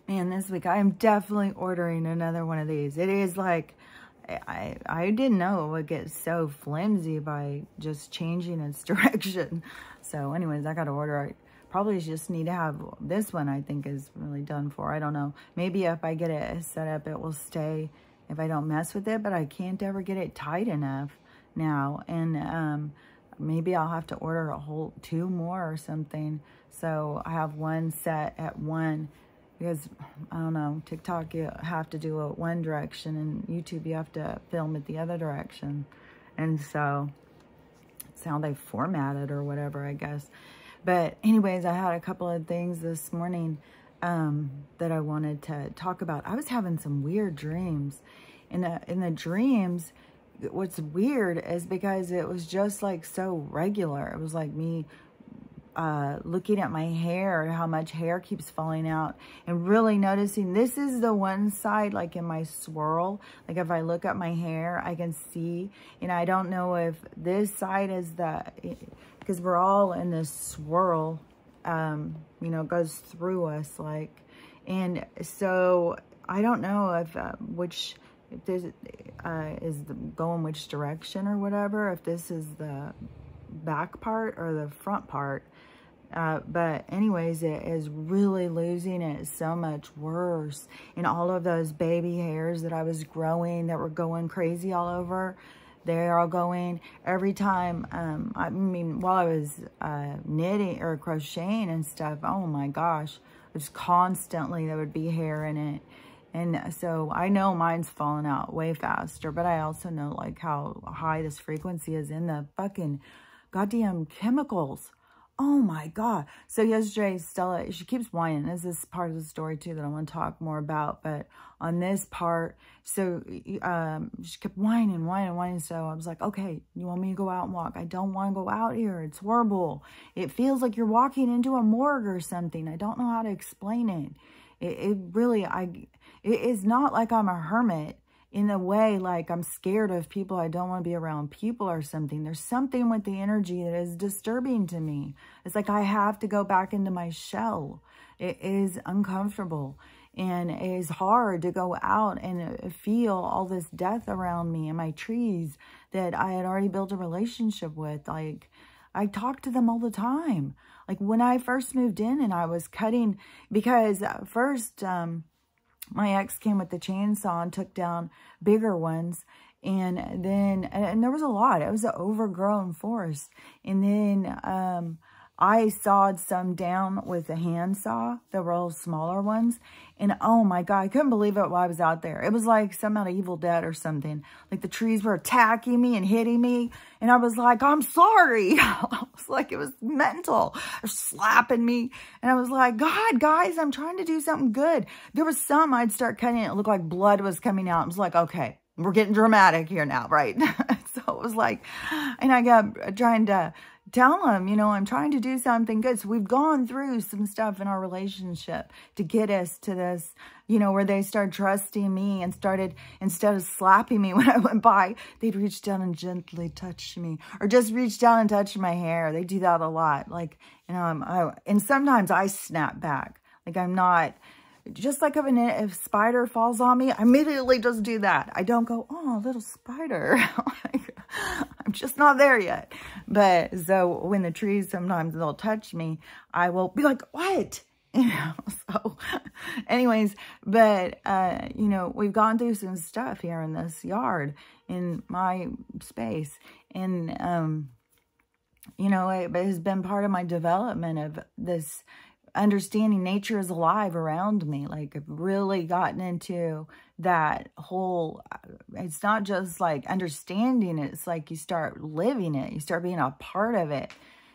Man, this week I am definitely ordering another one of these. It is like, I didn't know it would get so flimsy by just changing its direction. So anyways, I got to order it. Probably just need to have this one, I think is really done for. I don't know. Maybe if I get it set up, it will stay if I don't mess with it, but I can't ever get it tight enough now. And maybe I'll have to order a whole 2 more or something. So I have one set at 1. Because, I don't know, TikTok, you have to do it one direction, and YouTube, you have to film it the other direction. And so, it's how they format it or whatever, I guess. But anyways, I had a couple of things this morning that I wanted to talk about. I was having some weird dreams. In the dreams, what's weird is because it was just like so regular. It was like me looking at my hair, how much hair keeps falling out, and really noticing this is the one side, like in my swirl, like if I look at my hair, I can see, and I don't know if this side is because we're all in this swirl, you know, it goes through us, like, and so I don't know if if this is going which direction or whatever, if this is the back part or the front part. But anyways, it is really losing it so much worse. And all of those baby hairs that I was growing that were going crazy all over, they're all going every time. I mean, while I was knitting or crocheting and stuff, oh my gosh, it was constantly, there would be hair in it. And so I know mine's falling out way faster, but I also know like how high this frequency is in the fucking goddamn chemicals. Oh my God. So yesterday, Stella, she keeps whining. This is part of the story too that I want to talk more about. But on this part, so she kept whining. So I was like, okay, you want me to go out and walk? I don't want to go out here. It's horrible. It feels like you're walking into a morgue or something. I don't know how to explain it. It really, it is not like I'm a hermit. In a way, like I'm scared of people. I don't want to be around people or something. There's something with the energy that is disturbing to me. It's like I have to go back into my shell. It is uncomfortable. And it is hard to go out and feel all this death around me and my trees that I had already built a relationship with. Like, I talk to them all the time. Like when I first moved in and I was cutting, because first, my ex came with the chainsaw and took down bigger ones. And then, and there was a lot. It was an overgrown forest. And then I sawed some down with a handsaw. There were all smaller ones. And oh my God, I couldn't believe it while I was out there. It was like some out of Evil Dead or something. Like the trees were attacking me and hitting me. And I was like, I'm sorry. I was like, it was mental. They're slapping me. And I was like, God, guys, I'm trying to do something good. There was some I'd start cutting. It looked like blood was coming out. I was like, okay, we're getting dramatic here now, right? So it was like, and I got trying to tell them, you know, I'm trying to do something good. So we've gone through some stuff in our relationship to get us to this, you know, where they started trusting me and started, instead of slapping me when I went by, they'd reach down and gently touch me, or just reach down and touch my hair. They do that a lot. Like, you know, and sometimes I snap back. Like I'm not, just like if a spider falls on me, I immediately just do that. I don't go, oh, little spider. I'm just not there yet. But so when the trees, sometimes they'll touch me, I will be like, what? You know, so anyways, but, you know, we've gone through some stuff here in this yard, in my space. And, you know, it has been part of my development of this understanding nature is alive around me. Like I've really gotten into that whole, it's not just like understanding it. It's like you start living it. You start being a part of it.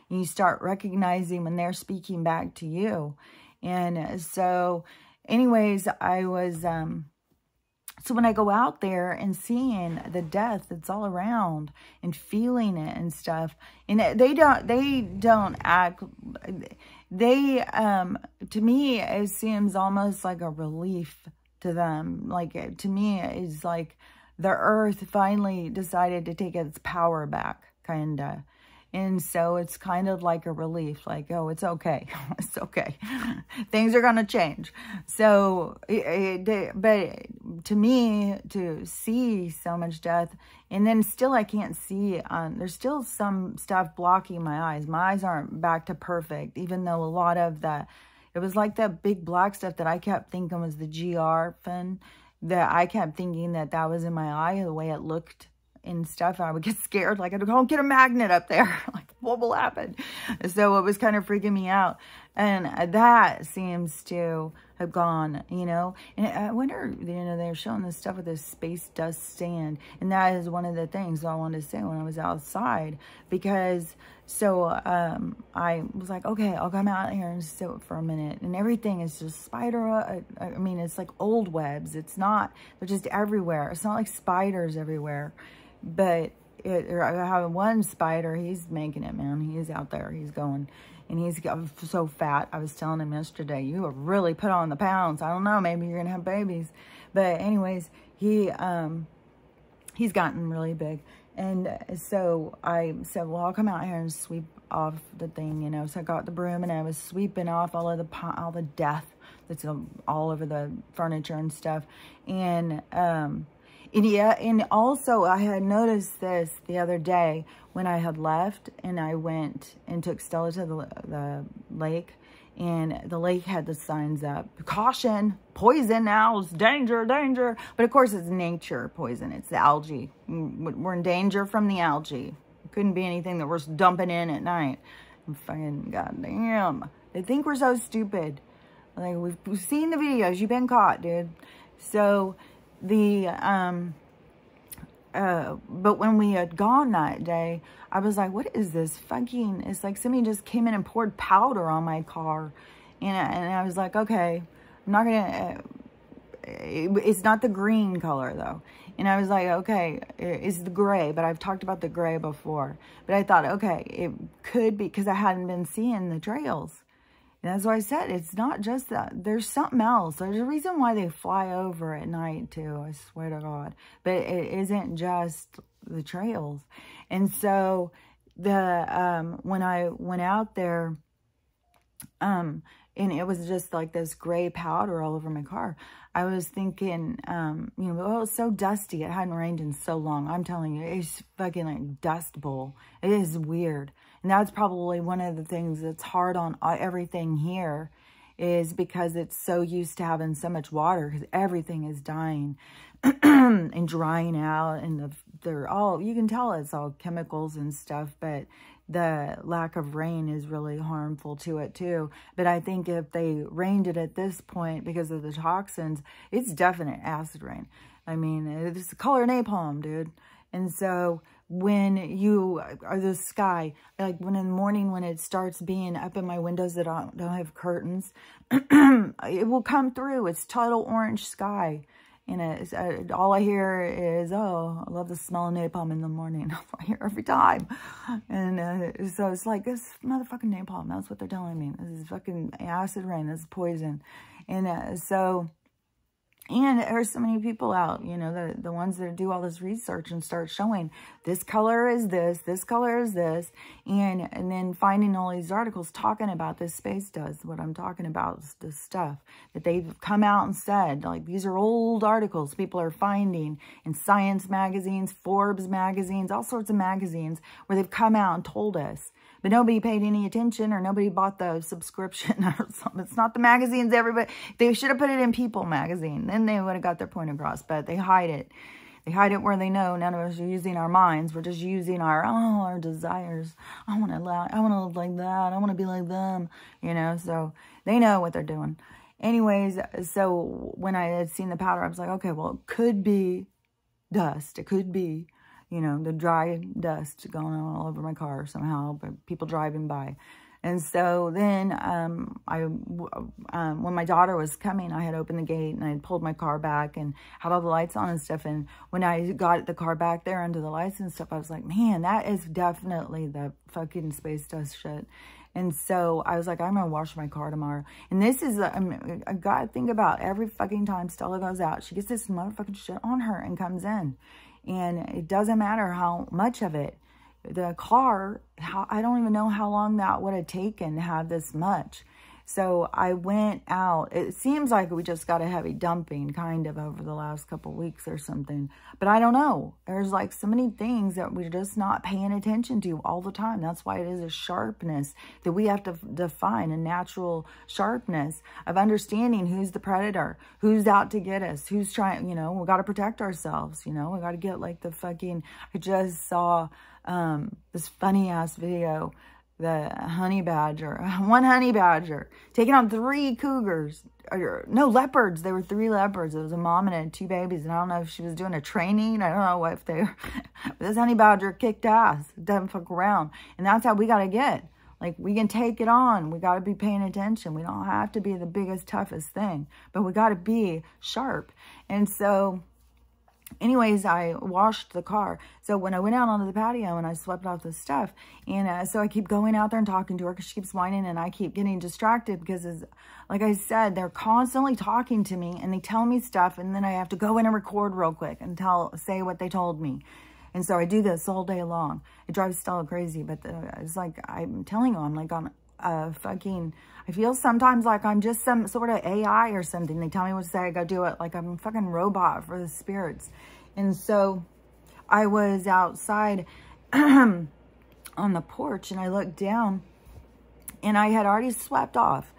And you start recognizing when they're speaking back to you. And so anyways, I was, so when I go out there and seeing the death that's all around and feeling it and stuff, and they don't act, to me, it seems almost like a relief to them. Like, to me, it's like the earth finally decided to take its power back, kind of. And so it's kind of like a relief, like, oh, it's okay. It's okay. Things are going to change. So, but to me, to see so much death, and then still I can't see, there's still some stuff blocking my eyes. My eyes aren't back to perfect, even though a lot of that, it was like that big black stuff that I kept thinking was the GR fin, that I kept thinking that that was in my eye, the way it looked and stuff. I would get scared, like, don't get a magnet up there. Like, what will happen? So it was kind of freaking me out. And that seems to have gone, you know. And I wonder, you know, they're showing this stuff with this space dust stand. And that is one of the things I wanted to say when I was outside. Because, so I was like, okay, I'll come out here and sit for a minute. And everything is just spider, I mean, it's like old webs. It's not, they're just everywhere. It's not like spiders everywhere. But I have one spider, he's making it, man. He's out there, he's going. And he's so fat. I was telling him yesterday, you have really put on the pounds. I don't know, maybe you're going to have babies. But anyways, he's gotten really big. And so I said, well, I'll come out here and sweep off the thing, you know. So I got the broom and I was sweeping off all the death that's all over the furniture and stuff. And yeah, and also I had noticed this the other day when I had left and I went and took Stella to the lake, and the lake had the signs up, caution, poison owls, danger, danger. But of course it's nature poison, it's the algae. We're in danger from the algae. It couldn't be anything that we're dumping in at night. And fucking goddamn, they think we're so stupid. Like, we've seen the videos, you've been caught, dude. So but when we had gone that day, I was like, what is this fucking, it's like somebody just came in and poured powder on my car. And I was like, okay, I'm not gonna, it's not the green color though. And I was like, okay, it's the gray, but I've talked about the gray before. But I thought, okay, it could be, because I hadn't been seeing the trails. And that's why I said, it's not just that. There's something else. There's a reason why they fly over at night, too. I swear to God. But it isn't just the trails. And so, when I went out there, and it was just like this gray powder all over my car, I was thinking, you know, oh, it's so dusty. It hadn't rained in so long. I'm telling you, it's fucking like Dust Bowl. It is weird. And that's probably one of the things that's hard on everything here, is because it's so used to having so much water, because everything is dying and drying out. And they're all, you can tell it's all chemicals and stuff, but the lack of rain is really harmful to it too. But I think if they rained it at this point because of the toxins, it's definite acid rain. I mean, it's the color napalm, dude. And so when you are the sky, like when in the morning, when it starts being up in my windows that don't have curtains, it will come through. It's total orange sky. And all I hear is, oh, I love the smell of napalm in the morning. I hear every time. And so it's like, this motherfucking napalm. That's what they're telling me. This is fucking acid rain. This is poison. And so... And there's so many people out, you know, the ones that do all this research and start showing this color is this color is this. And then finding all these articles talking about this space dust. What I'm talking about is the stuff that they've come out and said. Like, these are old articles people are finding in Science magazines, Forbes magazines, all sorts of magazines where they've come out and told us. But nobody paid any attention, or nobody bought the subscription or something. It's not the magazines, everybody. They should have put it in People magazine. Then they would have got their point across. But they hide it. They hide it where they know none of us are using our minds. We're just using our desires. I want to live like that. I want to be like them. You know, so they know what they're doing. Anyways, so when I had seen the powder, I was like, okay, well, it could be dust. It could be, you know, the dry dust going all over my car somehow, but people driving by. And so then when my daughter was coming, I had opened the gate and I had pulled my car back and had all the lights on and stuff. And when I got the car back there under the lights and stuff, I was like, man, that is definitely the fucking space dust shit. And so I was like, I'm going to wash my car tomorrow. And this is, I got to think about every fucking time Stella goes out, she gets this motherfucking shit on her and comes in. And it doesn't matter how much of it the car, I don't even know how long that would have taken to have this much. So I went out. It seems like we just got a heavy dumping kind of over the last couple of weeks or something. But I don't know. There's like so many things that we're just not paying attention to all the time. That's why it is a sharpness that we have to define, a natural sharpness of understanding who's the predator, who's out to get us, who's trying, you know, we got to protect ourselves, you know, we got to get like the fucking, I just saw this funny ass video. The honey badger, one honey badger, taking on 3 cougars, or no, leopards. There were 3 leopards. It was a mom and 2 babies. And I don't know if she was doing a training. I don't know what if they were. But this honey badger kicked ass. Doesn't fuck around. And that's how we got to get. Like, we can take it on. We got to be paying attention. We don't have to be the biggest, toughest thing. But we got to be sharp. And so, anyways, I washed the car. So when I went out onto the patio and I swept off the stuff, and so I keep going out there and talking to her because she keeps whining, and I keep getting distracted because, like I said, they're constantly talking to me and they tell me stuff, and then I have to go in and record real quick and say what they told me. And so I do this all day long. It drives Stella crazy, but it's like, I'm telling you, I'm like on fucking, I feel sometimes like I'm just some sort of AI or something. They tell me what to say, I go do it. Like I'm a fucking robot for the spirits. And so I was outside on the porch and I looked down and I had already swept off.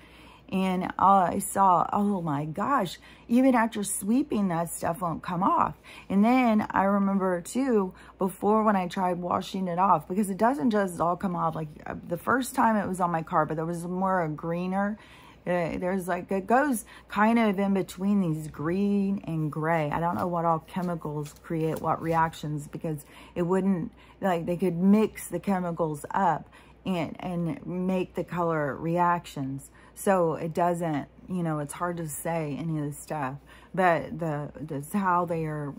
And I saw, oh my gosh, even after sweeping, that stuff won't come off. And then I remember too, before when I tried washing it off, because it doesn't just all come off. Like the first time it was on my car, but there was more a greener. There's like, it goes kind of in between these green and gray. I don't know what all chemicals create what reactions, because it wouldn't, like they could mix the chemicals up and make the color reactions. So it doesn't, you know, it's hard to say any of this stuff, but that's how they are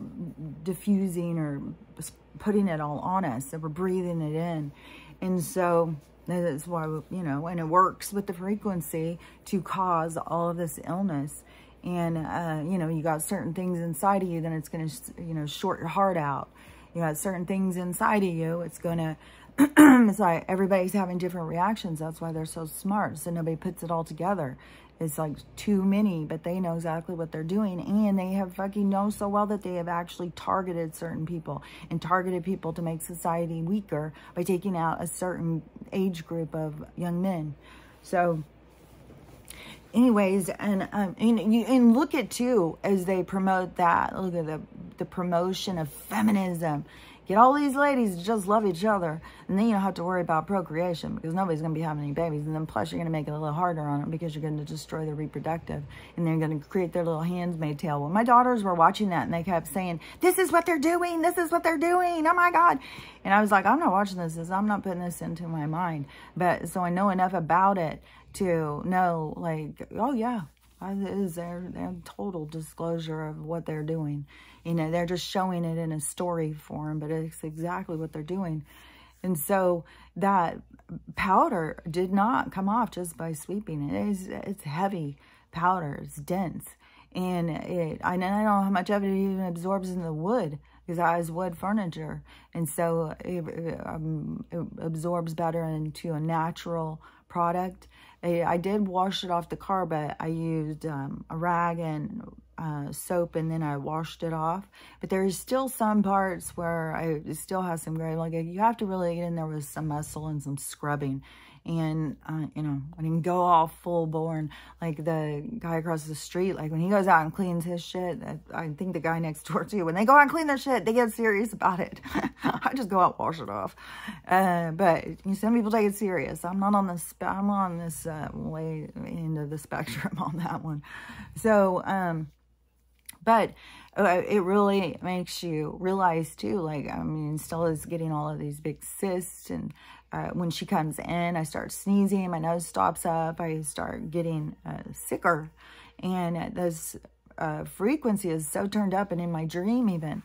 diffusing or putting it all on us. So we're breathing it in. And so that's why, you know, and it works with the frequency to cause all of this illness. And, you know, you got certain things inside of you, then it's going to, you know, short your heart out. You got certain things inside of you, it's going to, it's like everybody's having different reactions. That's why they're so smart. So nobody puts it all together. It's like too many, but they know exactly what they're doing. And they have fucking know so well that they have actually targeted certain people and targeted people to make society weaker by taking out a certain age group of young men. So anyways, and look at too, as they promote that, look at the promotion of feminism. Get all these ladies to just love each other, and then you don't have to worry about procreation because nobody's going to be having any babies. And then plus you're going to make it a little harder on them because you're going to destroy the reproductive, and they're going to create their little handmaid's tale. Well, my daughters were watching that and they kept saying, this is what they're doing. This is what they're doing. Oh my God. And I was like, I'm not watching this. I'm not putting this into my mind. But so I know enough about it to know, like, oh yeah, it is their total disclosure of what they're doing. You know, they're just showing it in a story form, but it's exactly what they're doing. And so that powder did not come off just by sweeping. It's heavy powder. It's dense. And I don't know how much of it even absorbs in the wood, because I was wood furniture. And so it absorbs better into a natural product. I did wash it off the car, but I used a rag and soap, and then I washed it off. But there's still some parts where it still has some gray. Like you have to really get in there with some muscle and some scrubbing. And, you know, I didn't go all full born like the guy across the street. Like when he goes out and cleans his shit, I think the guy next door too, when they go out and clean their shit, they get serious about it. I just go out and wash it off. But you know, some people take it serious. I'm not on this, I'm on this way into the spectrum on that one. So, but it really makes you realize too, like, I mean, Stella's getting all of these big cysts, and when she comes in, I start sneezing, my nose stops up, I start getting sicker, and this frequency is so turned up. And in my dream even,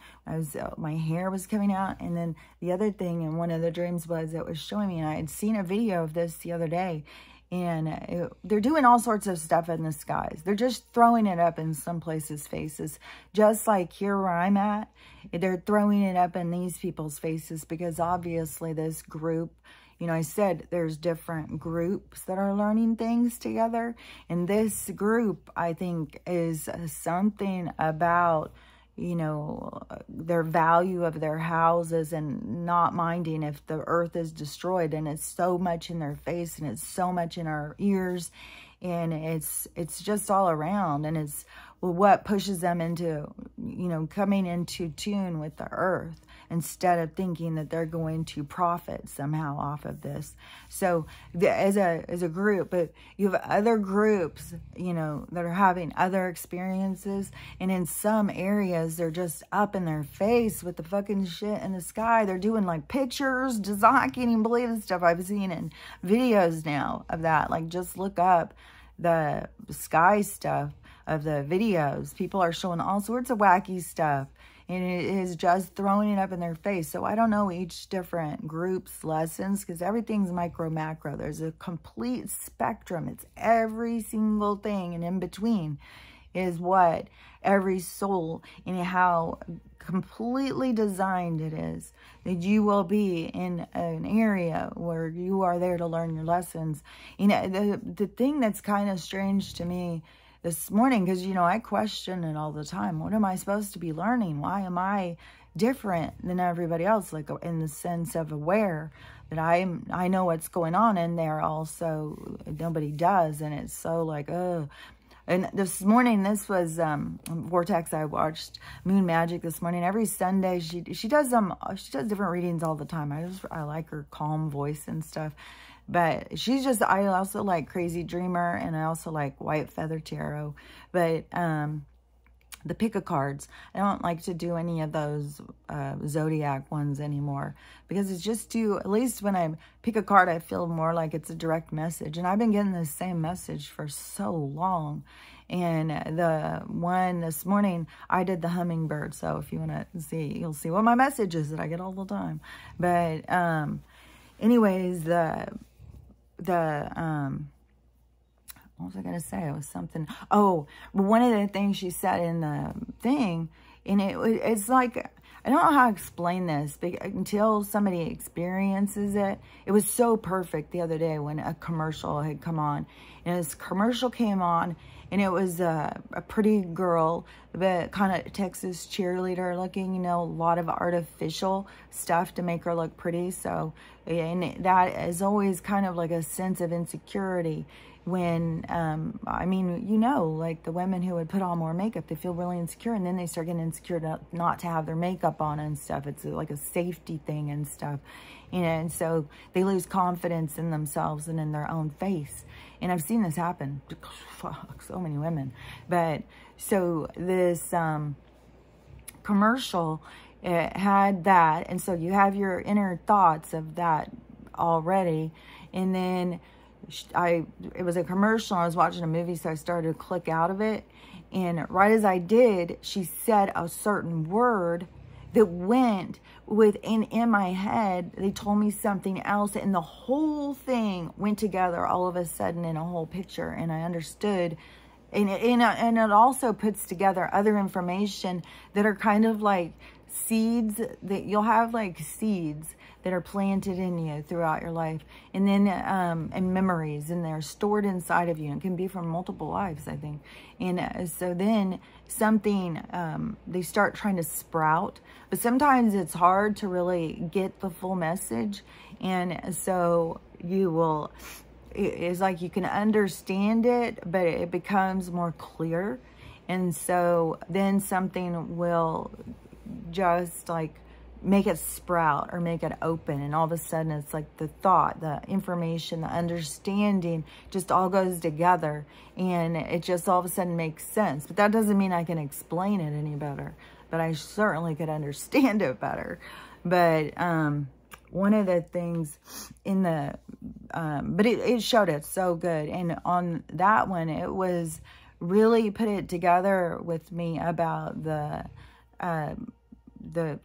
my hair was coming out. And then the other thing in one of the dreams was, it was showing me, and I had seen a video of this the other day, And they're doing all sorts of stuff in the skies. They're just throwing it up in some places' faces. Just like here where I'm at, they're throwing it up in these people's faces because obviously this group, you know, I said there's different groups that are learning things together. And this group, I think, is something about, you know, their value of their houses and not minding if the earth is destroyed. And it's so much in their face and it's so much in our ears. And it's just all around. And it's what pushes them into, you know, coming into tune with the earth instead of thinking that they're going to profit somehow off of this. So as a group, but you have other groups, you know, that are having other experiences. And in some areas, they're just up in their face with the fucking shit in the sky. They're doing like pictures, design. I can't even believe the stuff I've seen in videos now of that. Like just look up the sky stuff of the videos. People are showing all sorts of wacky stuff. And it is just throwing it up in their face. So I don't know each different group's lessons because everything's micro, macro. There's a complete spectrum. It's every single thing. And in between is what every soul and how completely designed it is. That you will be in an area where you are there to learn your lessons. You know, the thing that's kind of strange to me this morning, because, you know, I question it all the time. What am I supposed to be learning? Why am I different than everybody else? Like in the sense of aware that I know what's going on in there also. Nobody does. And it's so like, oh. And this morning, this was Vortex. I watched Moon Magic this morning. Every Sunday, she does different readings all the time. I like her calm voice and stuff. But she's just, I also like Crazy Dreamer, and I also like White Feather Tarot. But the pick-a-cards, I don't like to do any of those Zodiac ones anymore. Because it's just too, at least when I pick a card, I feel more like it's a direct message. And I've been getting the same message for so long. And the one this morning, I did the hummingbird. So if you want to see, you'll see what my message is that I get all the time. But anyways, what was I going to say? It was something. Oh, one of the things she said in the thing, and it's like, I don't know how to explain this, but until somebody experiences it. It was so perfect the other day when a commercial had come on. And this commercial came on, and it was a pretty girl, but kind of Texas cheerleader looking, you know, a lot of artificial stuff to make her look pretty. So, and that is always kind of like a sense of insecurity. When, I mean, you know, like the women who would put on more makeup, they feel really insecure, and then they start getting insecure not to have their makeup on and stuff. It's like a safety thing and stuff, you know, and so they lose confidence in themselves and in their own face. And I've seen this happen. Fuck, so many women. But, so this commercial, it had that, and so you have your inner thoughts of that already, and then it was a commercial. I was watching a movie, so I started to click out of it. And right as I did, she said a certain word that went in my head. They told me something else, and the whole thing went together all of a sudden in a whole picture, and I understood. And it also puts together other information that are kind of like seeds, that you'll have like seeds that are planted in you throughout your life, and then and memories, and they're stored inside of you. It can be from multiple lives, I think. And so then something, they start trying to sprout, but sometimes it's hard to really get the full message. And so you will, it's like you can understand it, but it becomes more clear. And so then something will just like make it sprout or make it open, and all of a sudden it's like the thought, the information, the understanding just all goes together, and it just all of a sudden makes sense. But that doesn't mean I can explain it any better, but I certainly could understand it better. But one of the things in the but it showed it so good, and on that one it was really put it together with me about the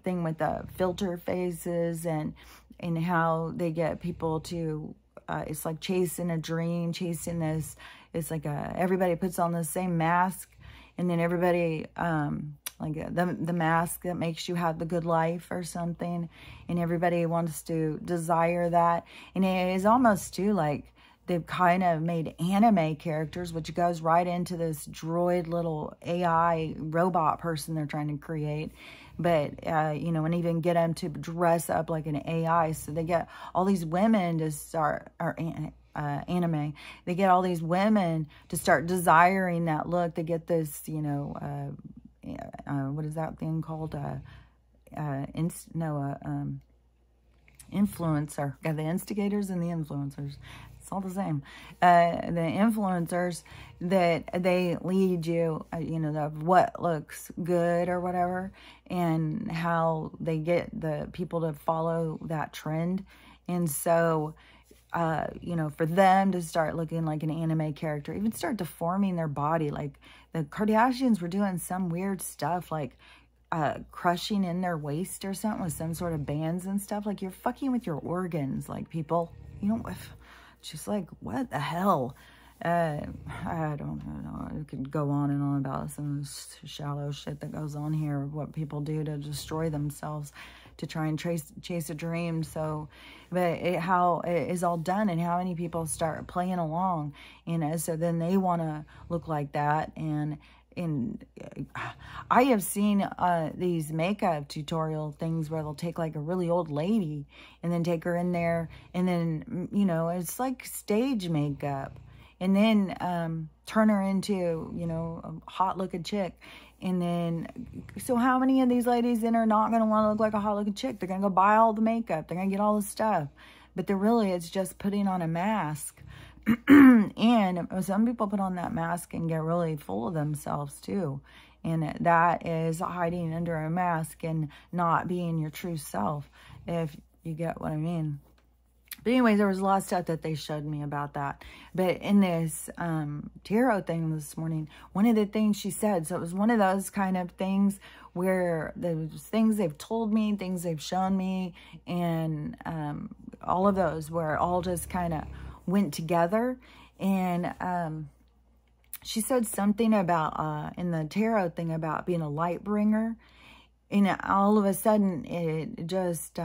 thing with the filter faces, and how they get people to it's like chasing a dream, chasing this. It's like everybody puts on the same mask, and then everybody, like the mask that makes you have the good life or something, and everybody wants to desire that. And it is almost too like they've kind of made anime characters, which goes right into this droid little AI robot person they're trying to create. But, you know, and even get them to dress up like an AI. So they get all these women to start, or anime, they get all these women to start desiring that look. They get this, you know, what is that thing called? Influencer. Got the instigators and the influencers. It's all the same. The influencers that they lead you, you know, of what looks good or whatever, and how they get the people to follow that trend. And so, you know, for them to start looking like an anime character, even start deforming their body. Like the Kardashians were doing some weird stuff, like crushing in their waist or something with some sort of bands and stuff. Like, you're fucking with your organs, like, people, you know, just like, what the hell? I don't know. I could go on and on about some shallow shit that goes on here, what people do to destroy themselves to try and chase a dream. So, but how it is all done, and how many people start playing along, you know, so then they want to look like that. And I have seen these makeup tutorial things where they'll take like a really old lady and then take her in there, and then, you know, it's like stage makeup, and then turn her into, you know, a hot looking chick. And then, so how many of these ladies then are not going to want to look like a hot looking chick? They're going to go buy all the makeup. They're going to get all the stuff. But it's just putting on a mask. And some people put on that mask and get really full of themselves too. And that is hiding under a mask and not being your true self, if you get what I mean. But anyways, there was a lot of stuff that they showed me about that. But in this tarot thing this morning, one of the things she said, so it was one of those kind of things where there's things they've told me, things they've shown me, and all of those where it all just kind of went together. And she said something about, in the tarot thing, about being a light bringer. And all of a sudden, it just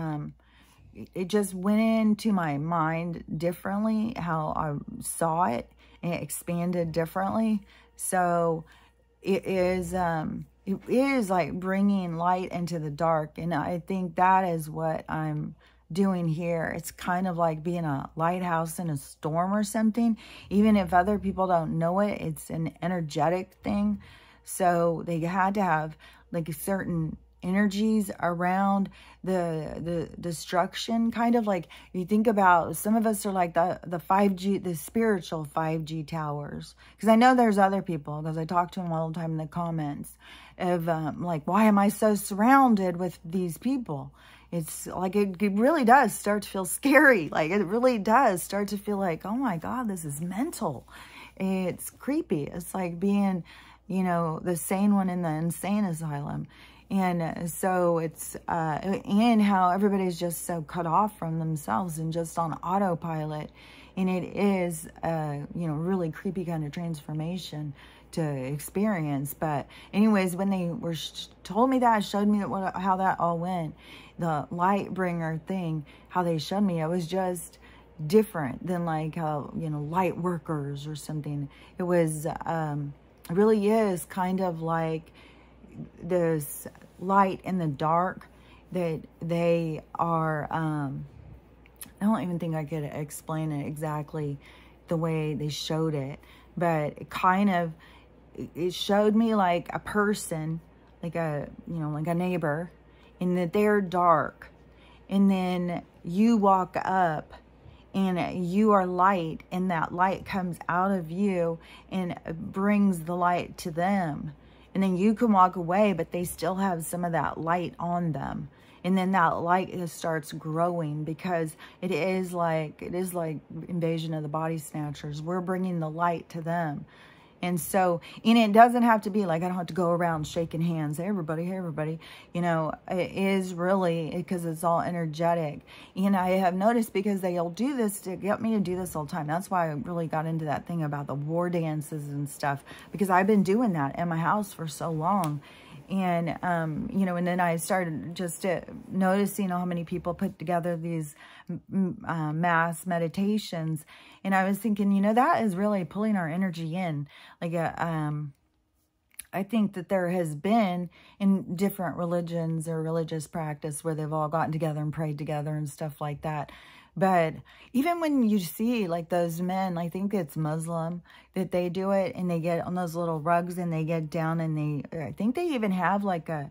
went into my mind differently, how I saw it, and it expanded differently. So it is like bringing light into the dark. And I think that is what I'm doing here. It's kind of like being a lighthouse in a storm or something. Even if other people don't know it, it's an energetic thing. So they had to have like a certain energies around the destruction, kind of like, you think about, some of us are like the 5G, the spiritual 5G towers, because I know there's other people, because I talk to them all the time in the comments of like, why am I so surrounded with these people? It's like, it really does start to feel scary. Like, it really does start to feel like, oh my God, this is mental. It's creepy. It's like being, you know, the sane one in the insane asylum. And so it's, and how everybody's just so cut off from themselves and just on autopilot. And it is, you know, really creepy kind of transformation to experience. But anyways, when they were told me that, showed me that how that all went, the light bringer thing, how they showed me, it was just different than like how, you know, light workers or something. It was, it really is kind of like this light in the dark, that they are, I don't even think I could explain it exactly the way they showed it, but it kind of, it showed me like a person, like a, you know, like a neighbor, and that they're dark, and then you walk up and you are light, and that light comes out of you and brings the light to them. And then you can walk away, but they still have some of that light on them. And then that light starts growing, because it is like Invasion of the Body Snatchers. We're bringing the light to them. And so, and it doesn't have to be like, I don't have to go around shaking hands. Hey, everybody, hey, everybody. You know, it is really, because it's all energetic. And I have noticed, because they'll do this to get me to do this all the time. That's why I really got into that thing about the war dances and stuff, because I've been doing that in my house for so long. And, you know, and then I started just noticing how many people put together these mass meditations. And I was thinking, you know, that is really pulling our energy in. Like, I think that there has been in different religions or religious practice where they've all gotten together and prayed together and stuff like that. But even when you see like those men, I think it's Muslim, that they do it and they get on those little rugs and they get down and I think they even have like a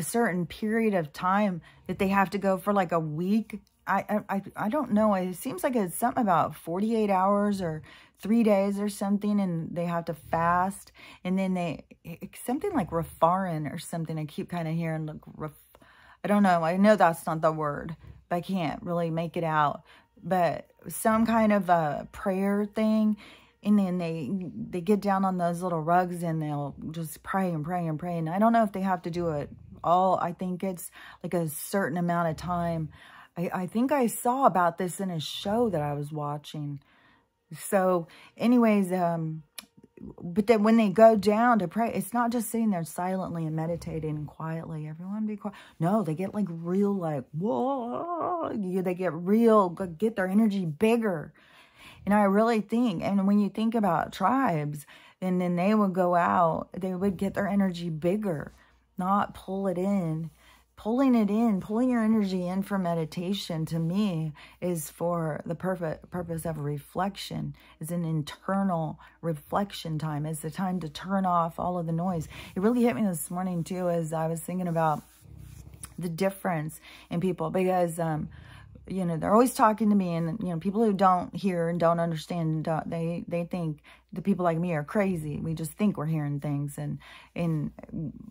certain period of time that they have to go for like a week. I don't know. It seems like it's something about 48 hours or 3 days or something, and they have to fast. And then something like Rafarin or something. I keep kind of hearing, look, I don't know. I know that's not the word, but I can't really make it out. But some kind of a prayer thing. And then they get down on those little rugs and they'll just pray and pray and pray. And I don't know if they have to do it all. I think it's like a certain amount of time. I think I saw about this in a show that I was watching. So anyways, but then when they go down to pray, it's not just sitting there silently and meditating and quietly. Everyone be quiet. No, they get like real, like, whoa. They get real, get their energy bigger. And I really think, and when you think about tribes, and then they would go out, they would get their energy bigger, not pull it in. Pulling it in, pulling your energy in for meditation, to me, is for the purpose of reflection. It's an internal reflection time. It's the time to turn off all of the noise. It really hit me this morning, too, as I was thinking about the difference in people. Because, you know, they're always talking to me, and, you know, people who don't hear and don't understand, they think the people like me are crazy. We just think we're hearing things, and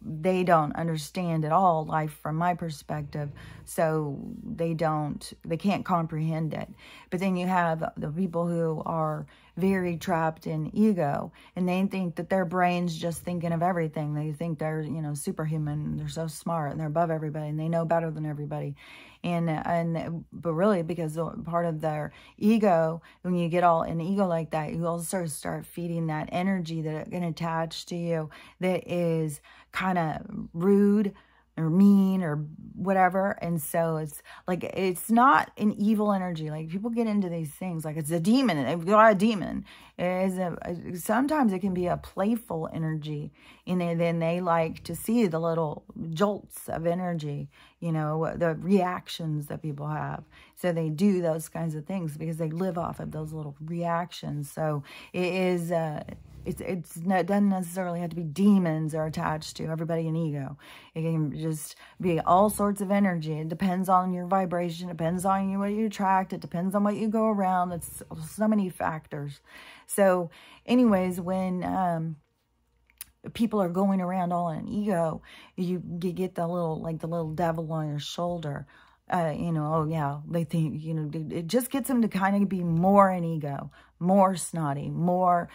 they don't understand at all life from my perspective. So they can't comprehend it. But then you have the people who are very trapped in ego, and they think that their brain's just thinking of everything. They think they're, you know, superhuman. They're so smart and they're above everybody and they know better than everybody. But really, because part of their ego, when you get all in ego like that, you also start feeding that energy that can attach to you that is kind of rude or mean or whatever. And so it's like, it's not an evil energy. Like, people get into these things like it's a demon and they've got a demon. Sometimes it can be a playful energy, and then they like to see the little jolts of energy, you know, the reactions that people have. So they do those kinds of things because they live off of those little reactions. So it is, it doesn't necessarily have to be demons are attached to everybody in ego. It can just be all sorts of energy. It depends on your vibration. It depends on what you attract. It depends on what you go around. It's so many factors. So anyways, when people are going around all in ego, you get the little devil on your shoulder. You know, oh yeah, they think, you know, it just gets them to kind of be more in ego, more snotty, more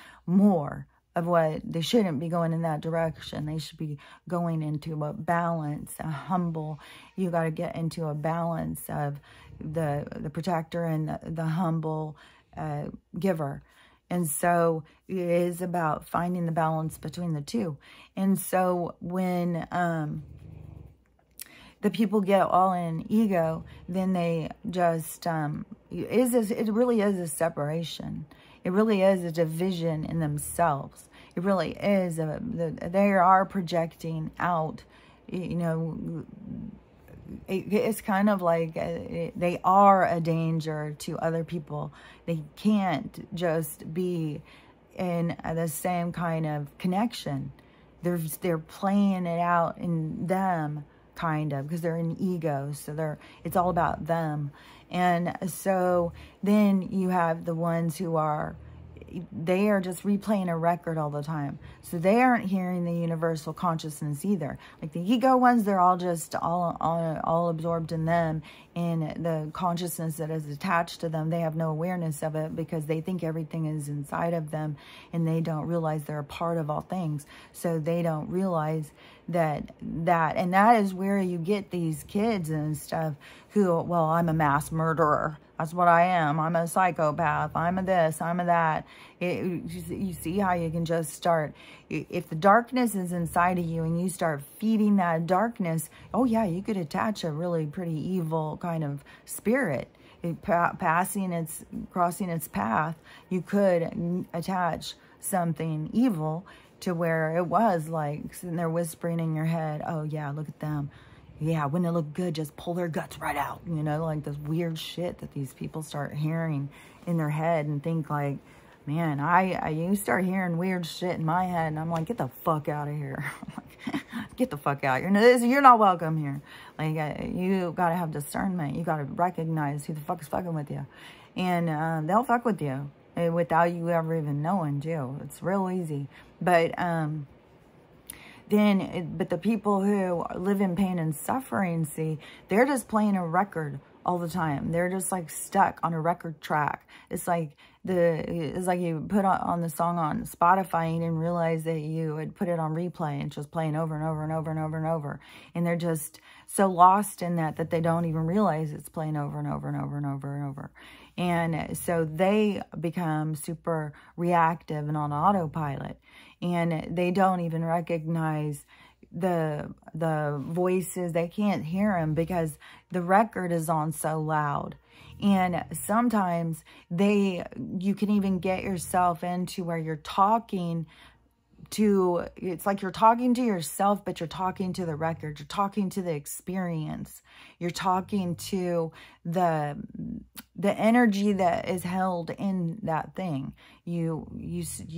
of what they shouldn't be going in that direction. They should be going into a balance, a humble. You got to get into a balance of the protector and the humble giver. And so it is about finding the balance between the two. And so when the people get all in ego, then they just, it really is a separation. It really is a division in themselves. It really is. They are projecting out, you know, it's kind of like they are a danger to other people. They can't just be in the same kind of connection. They're playing it out in them, kind of, because they're in ego. So it's all about them. And so then you have the ones who are they are just replaying a record all the time. So they aren't hearing the universal consciousness either. Like the ego ones, they're all just all absorbed in them, and the consciousness that is attached to them, they have no awareness of it because they think everything is inside of them, and they don't realize they're a part of all things. So they don't realize and that is where you get these kids and stuff who, well, I'm a mass murderer. That's what I am. I'm a psychopath. I'm a this. I'm a that. You see how you can just start. If the darkness is inside of you and you start feeding that darkness, oh yeah, you could attach a really pretty evil kind of spirit. Crossing its path, you could attach something evil to where it was like sitting there whispering in your head, oh yeah, look at them. Yeah, wouldn't it look good? Just pull their guts right out. You know, like this weird shit that these people start hearing in their head and think like, man, you start hearing weird shit in my head and I'm like, get the fuck out of here. Get the fuck out. You're not welcome here. Like, you got to have discernment. You got to recognize who the fuck is fucking with you. And they'll fuck with you without you ever even knowing, too. It's real easy. But but the people who live in pain and suffering, see, they're just playing a record all the time. They're just like stuck on a record track. It's like you put on the song on Spotify and you didn't realize that you had put it on replay and just playing over and over and over and over and over. And they're just so lost in that they don't even realize it's playing over and over and over and over and over. And so they become super reactive and on autopilot. And they don't even recognize the voices. They can't hear them because the record is on so loud. And sometimes you can even get yourself into where you're talking to, it's like you're talking to yourself, but you're talking to the record. You're talking to the experience. You're talking to the energy that is held in that thing. You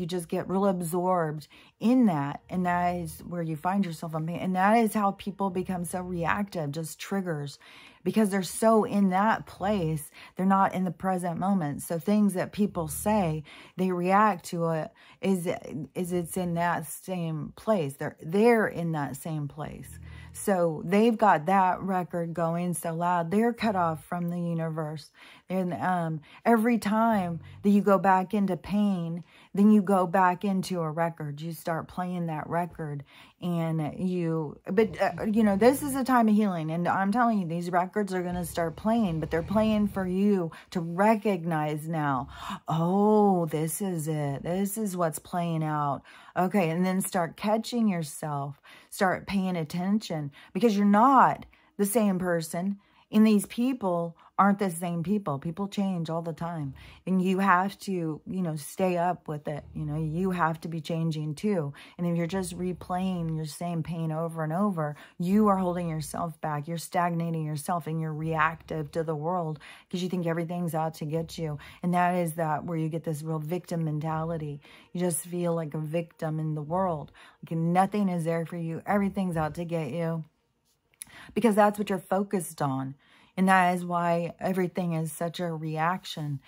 just get real absorbed in that. And that is where you find yourself on pain. And that is how people become so reactive, just triggers. Because they're so in that place, they're not in the present moment. So things that people say, they react to it is it's in that same place. They're in that same place. So they've got that record going so loud. They're cut off from the universe. And every time that you go back into pain, then you go back into a record. You start playing that record. And this is a time of healing. And I'm telling you, these records are going to start playing. But they're playing for you to recognize now. Oh, this is it. This is what's playing out. Okay, and then start catching yourself. Start paying attention. Because you're not the same person. And these people aren't the same people. People change all the time. And you have to, stay up with it. You have to be changing too. And if you're just replaying your same pain over and over, you are holding yourself back. You're stagnating yourself and you're reactive to the world because you think everything's out to get you. And that is where you get this real victim mentality. You just feel like a victim in the world. Like nothing is there for you. Everything's out to get you. Because that's what you're focused on. And that is why everything is such a reaction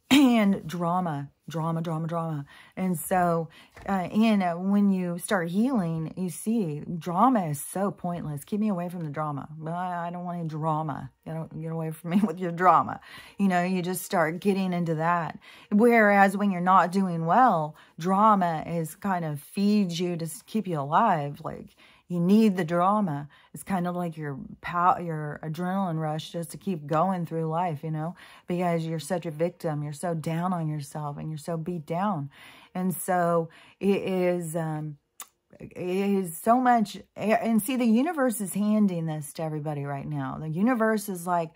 and drama. And so, when you start healing, you see drama is so pointless. Keep me away from the drama. I don't want any drama. Get away from me with your drama. You just start getting into that. Whereas when you're not doing well, drama is kind of feeds you to keep you alive. Like, you need the drama. It's kind of like your adrenaline rush just to keep going through life, because you're such a victim. You're so down on yourself and you're so beat down. And so it is so much. And see, the universe is handing this to everybody right now. The universe is like,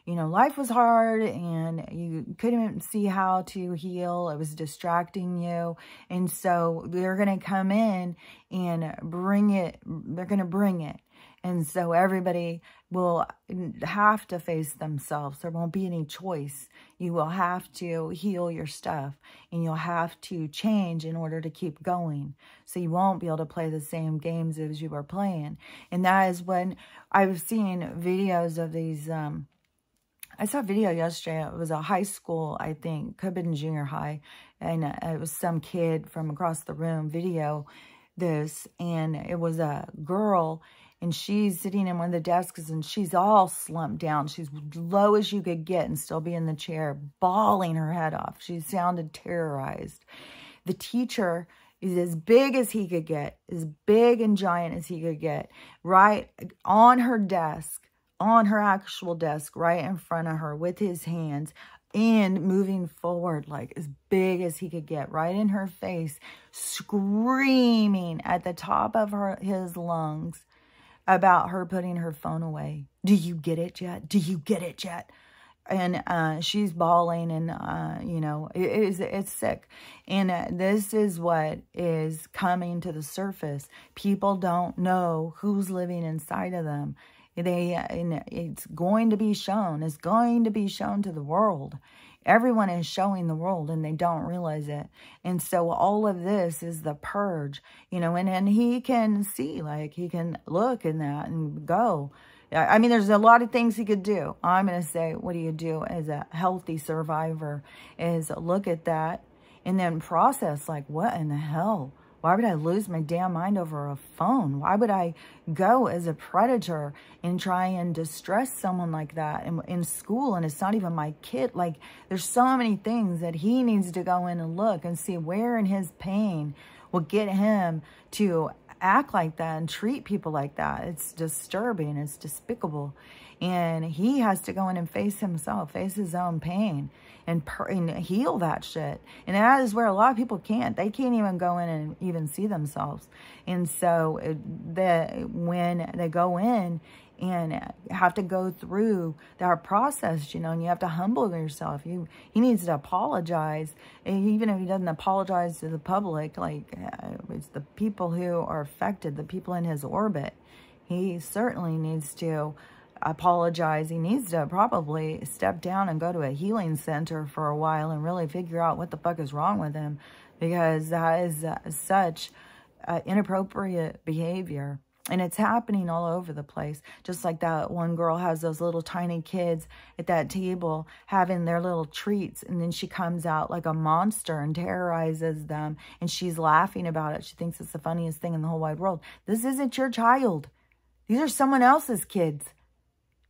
life was hard and you couldn't see how to heal. It was distracting you. And so they're going to come in and bring it. They're going to bring it. And so everybody will have to face themselves. There won't be any choice. You will have to heal your stuff and you'll have to change in order to keep going. So you won't be able to play the same games as you were playing. And that is when I've seen videos of these, I saw a video yesterday. It was a high school, I think, could have been junior high. and it was some kid from across the room video this, and it was a girl, and she's sitting in one of the desks, and she's all slumped down. She's low as you could get and still be in the chair, bawling her head off. She sounded terrorized. The teacher is as big as he could get, as big and giant as he could get, right on her desk, on her actual desk, right in front of her with his hands, and moving forward like as big as he could get, right in her face, screaming at the top of his lungs about her putting her phone away. Do you get it yet? Do you get it yet? And she's bawling, and, you know, it's sick. And this is what is coming to the surface. People don't know who's living inside of them. It's going to be shown. It's going to be shown to the world. Everyone is showing the world, and they don't realize it. And so all of this is the purge, you know, and he can see, like, he can look in that and go. I mean, there's a lot of things he could do. I'm going to say, what do you do as a healthy survivor is look at that and then process, like, what in the hell? Why would I lose my damn mind over a phone? Why would I go as a predator and try and distress someone like that in school? And it's not even my kid. Like, there's so many things that he needs to go in and look and see where in his pain will get him to act like that and treat people like that. It's disturbing. It's despicable. And he has to go in and face himself, face his own pain, and heal that shit. And that is where a lot of people can't. They can't even go in and even see themselves. And so when they go in and have to go through that process, you know, and you have to humble yourself. He needs to apologize. And even if he doesn't apologize to the public, like, it's the people who are affected, the people in his orbit. He certainly needs to apologize. He needs to probably step down and go to a healing center for a while and really figure out what the fuck is wrong with him, because that is such inappropriate behavior. And it's happening all over the place. Just like that one girl has those little tiny kids at that table having their little treats. And then she comes out like a monster and terrorizes them. And she's laughing about it. She thinks it's the funniest thing in the whole wide world. This isn't your child. These are someone else's kids.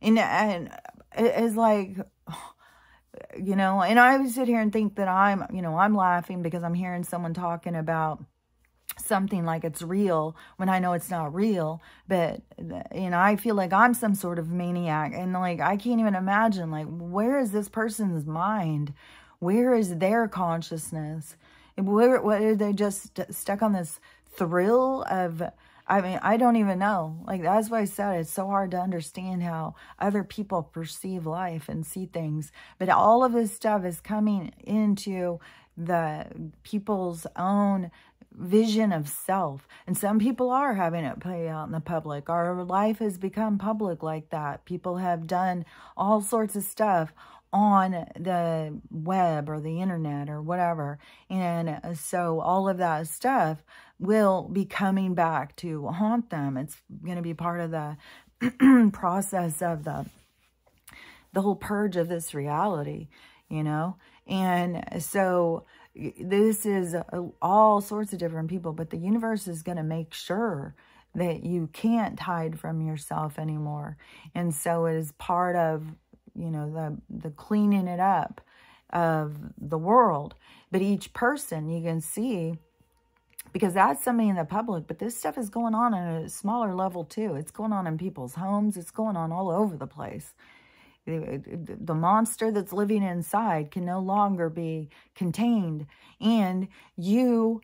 And it's like, you know, and I would sit here and think that I'm laughing because I'm hearing someone talking about something like it's real when I know it's not real. But, you know, I feel like I'm some sort of maniac, and like I can't even imagine, like, where is this person's mind? Where is their consciousness? What are they just stuck on this thrill of, I mean, I don't even know. Like, that's why I said it's so hard to understand how other people perceive life and see things. But all of this stuff is coming into the people's own vision of self. And some people are having it play out in the public. Our life has become public like that. People have done all sorts of stuff on the web or the internet or whatever. And so all of that stuff will be coming back to haunt them. It's going to be part of the process of the whole purge of this reality, you know? And so this is all sorts of different people, but the universe is going to make sure that you can't hide from yourself anymore. And so it is part of, you know, the cleaning it up of the world. But each person, you can see, because that's something in the public, but this stuff is going on at a smaller level too. It's going on in people's homes. It's going on all over the place. The monster that's living inside can no longer be contained, and you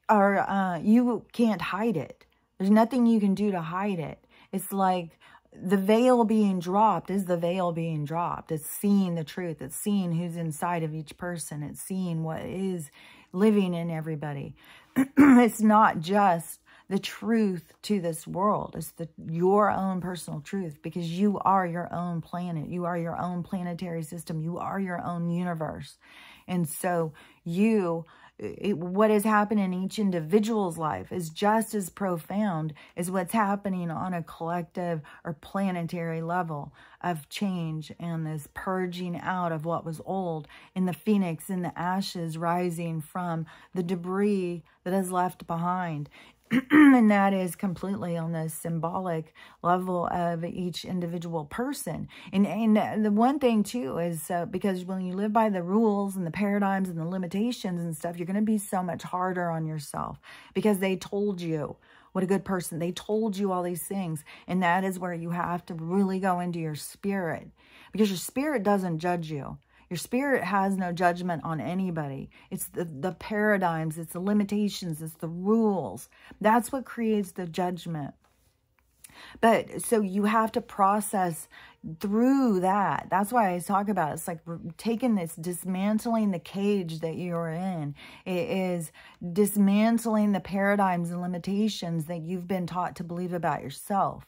can't hide it. There's nothing you can do to hide it. It's like the veil being dropped is the veil being dropped. It's seeing the truth. It's seeing who's inside of each person. It's seeing what is living in everybody. It's not just the truth to this world. It's your own personal truth, because you are your own planet. You are your own planetary system. You are your own universe. And so you what has happened in each individual's life is just as profound as what's happening on a collective or planetary level of change and this purging out of what was old, and the phoenix and the ashes rising from the debris that is left behind. And that is completely on the symbolic level of each individual person. And the one thing too is because when you live by the rules and the paradigms and the limitations and stuff, you're going to be so much harder on yourself because they told you what a good person. They told you all these things. And that is where you have to really go into your spirit, because your spirit doesn't judge you. Your spirit has no judgment on anybody. It's the paradigms, it's the limitations, it's the rules. That's what creates the judgment. But so you have to process through that. That's why I talk about it. It's like taking this, dismantling the cage that you're in. It is dismantling the paradigms and limitations that you've been taught to believe about yourself.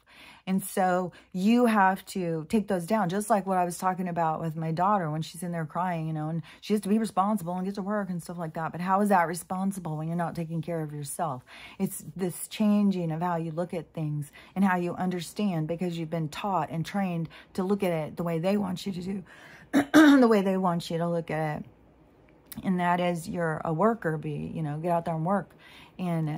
And so you have to take those down, just like what I was talking about with my daughter when she's in there crying, you know, and she has to be responsible and get to work and stuff like that. But how is that responsible when you're not taking care of yourself? It's this changing of how you look at things and how you understand, because you've been taught and trained to look at it the way they want you to do, the way they want you to look at it. And that is, you're a worker bee, you know, get out there and work. And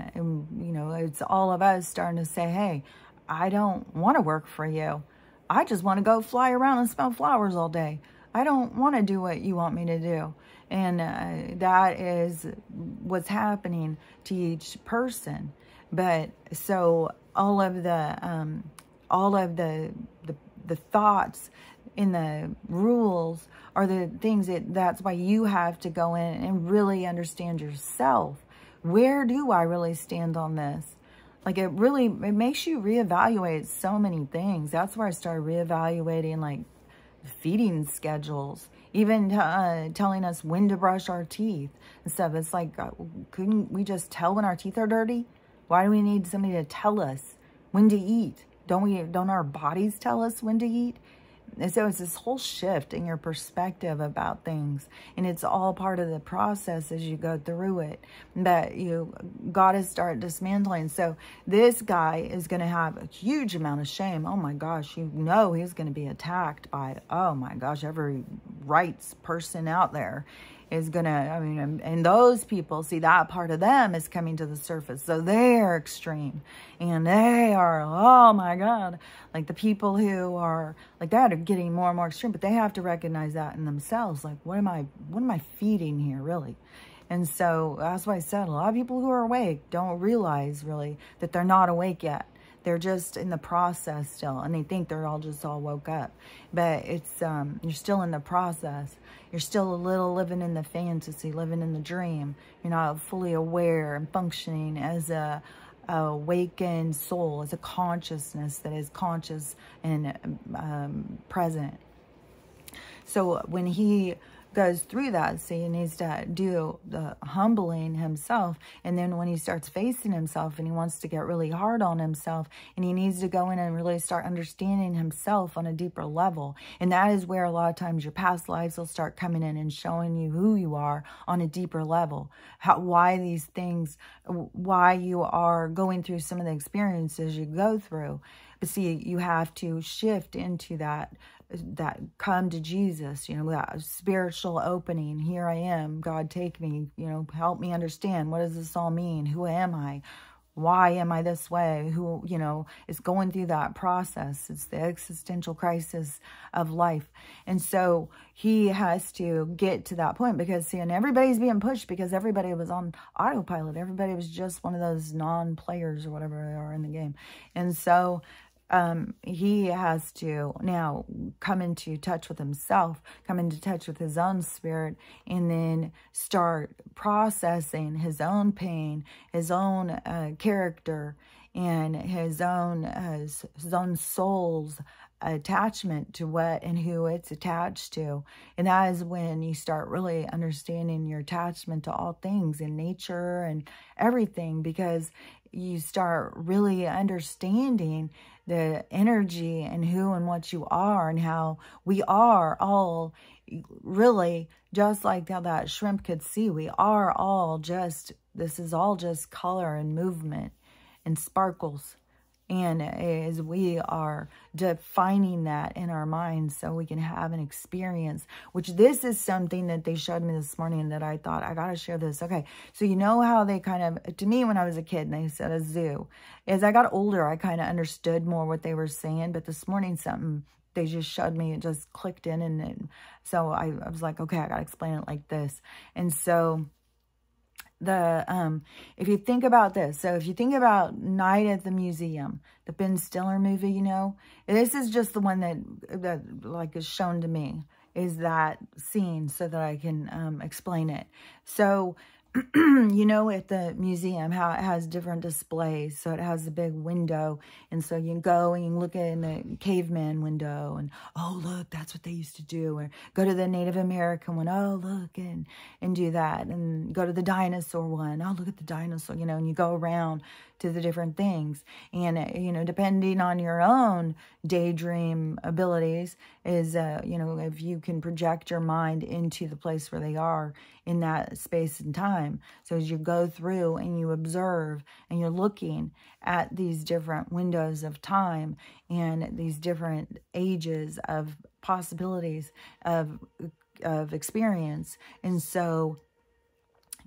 you know, it's all of us starting to say, hey, I don't want to work for you. I just want to go fly around and smell flowers all day. I don't want to do what you want me to do. And that is what's happening to each person. But so all of the thoughts in the rules are the things that's why you have to go in and really understand yourself. Where do I really stand on this? Like, it makes you reevaluate so many things. That's where I started reevaluating, like, feeding schedules, even telling us when to brush our teeth and stuff. It's like, couldn't we just tell when our teeth are dirty? Why do we need somebody to tell us when to eat? Don't our bodies tell us when to eat? And so it's this whole shift in your perspective about things. And it's all part of the process as you go through it. That you got to start dismantling. So this guy is going to have a huge amount of shame. Oh my gosh, you know he's going to be attacked by, oh my gosh, every rights person out there is going to, I mean, and those people, see, that part of them is coming to the surface. So they're extreme. And they are, oh my God, like the people who are like that are getting more and more extreme, but they have to recognize that in themselves. Like, what am I feeding here, really? And so that's why I said a lot of people who are awake don't realize really that they're not awake yet. They're just in the process still, and they think they're all woke up. But it's, you're still in the process. You're still a little living in the fantasy, living in the dream. You're not fully aware and functioning as a awakened soul, as a consciousness that is conscious and present. So when he goes through that, see, he needs to do the humbling himself. And then when he starts facing himself and he wants to get really hard on himself, and he needs to go in and really start understanding himself on a deeper level. And that is where a lot of times your past lives will start coming in and showing you who you are on a deeper level. Why these things, why you are going through some of the experiences you go through. But see, you have to shift into that come to Jesus, you know, that spiritual opening. Here I am, God, take me, you know, help me understand. What does this all mean? Who am I? Why am I this way? Who, you know, is going through that process. It's the existential crisis of life. And so he has to get to that point, because, see, and everybody's being pushed because everybody was on autopilot. Everybody was just one of those non-players or whatever they are in the game. And so he has to now come into touch with himself, come into touch with his own spirit, and then start processing his own pain, his own character, and his own soul's attachment to what and who it's attached to. And that is when you start really understanding your attachment to all things in nature and everything, because you start really understanding the energy and who and what you are, and how we are all really just like how that shrimp could see. We are all just, this is all just color and movement and sparkles. And as we are defining that in our minds so we can have an experience, which this is something that they showed me this morning that I thought, I got to share this. Okay, so you know how they kind of, to me when I was a kid, they said a zoo. As I got older, I kind of understood more what they were saying. But this morning, something they just showed me, it just clicked in. And so I was like, okay, I got to explain it like this. And so if you think about this, so if you think about Night at the Museum, the Ben Stiller movie, you know, this is just the one that like is shown to me, is that scene, so that I can explain it. So you know, at the museum, how it has different displays. So it has the big window. And so you can go and you can look in the caveman window and, oh, look, that's what they used to do. Or go to the Native American one, oh, look, and do that. And go to the dinosaur one, oh, look at the dinosaur, you know, and you go around to the different things. And, you know, depending on your own daydream abilities is, you know, if you can project your mind into the place where they are in that space and time. So as you go through and you observe and you're looking at these different windows of time and these different ages of possibilities of experience. And so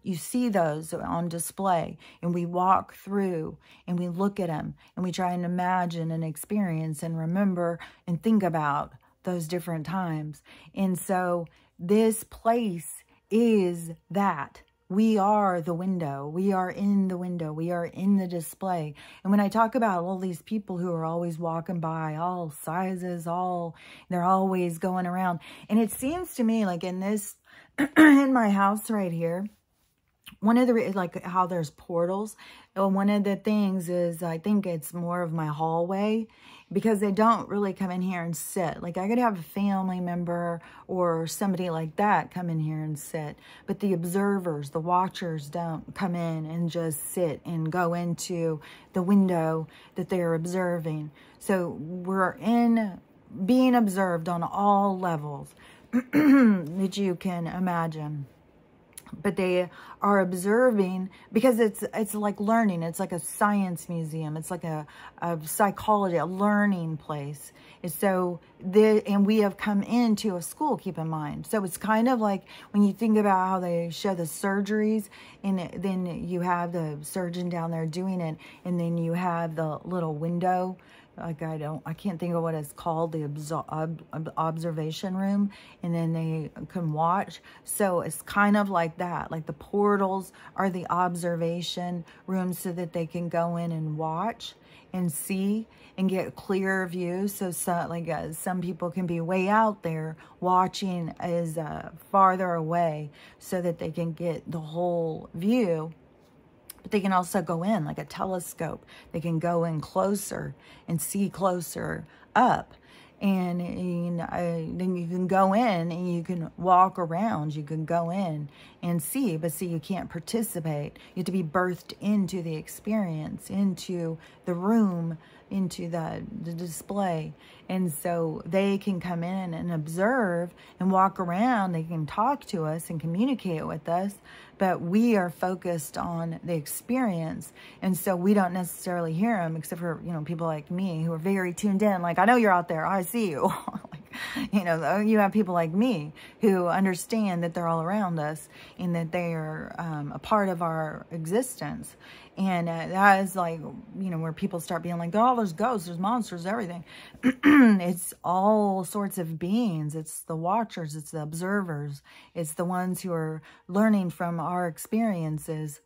you see those on display, and we walk through and we look at them and we try and imagine and experience and remember and think about those different times. And so this place is that. We are the window. We are in the window. We are in the display. And when I talk about all these people who are always walking by, all sizes, they're always going around. And it seems to me like in this, in my house right here, one of the, like how there's portals, one of the things is I think it's more of my hallway, because they don't really come in here and sit. Like I could have a family member or somebody like that come in here and sit, but the observers, the watchers don't come in and just sit and go into the window that they're observing. So we're in being observed on all levels that you can imagine. But they are observing because it's like learning. It's like a science museum. It's like a psychology, a learning place. And so and we have come into a school, keep in mind. So it's kind of like when you think about how they show the surgeries, and then you have the surgeon down there doing it, and then you have the little window. Like I can't think of what it's called, the observation room, and then they can watch. So it's kind of like that. Like the portals are the observation rooms so that they can go in and watch and see and get clearer views. So some people can be way out there watching as farther away so that they can get the whole view. But they can also go in like a telescope. They can go in closer and see closer up. And then you can go in and you can walk around. You can go in and see, but see, you can't participate. You have to be birthed into the experience, into the room, into the display. And so they can come in and observe and walk around. They can talk to us and communicate with us, but we are focused on the experience. And so we don't necessarily hear them, except for, you know, people like me who are very tuned in. Like, I know you're out there. I see you. You know, you have people like me who understand that they're all around us and that they are a part of our existence. And that is like, you know, where people start being like, oh, there's ghosts, there's monsters, everything. It's all sorts of beings. It's the watchers. It's the observers. It's the ones who are learning from our experiences.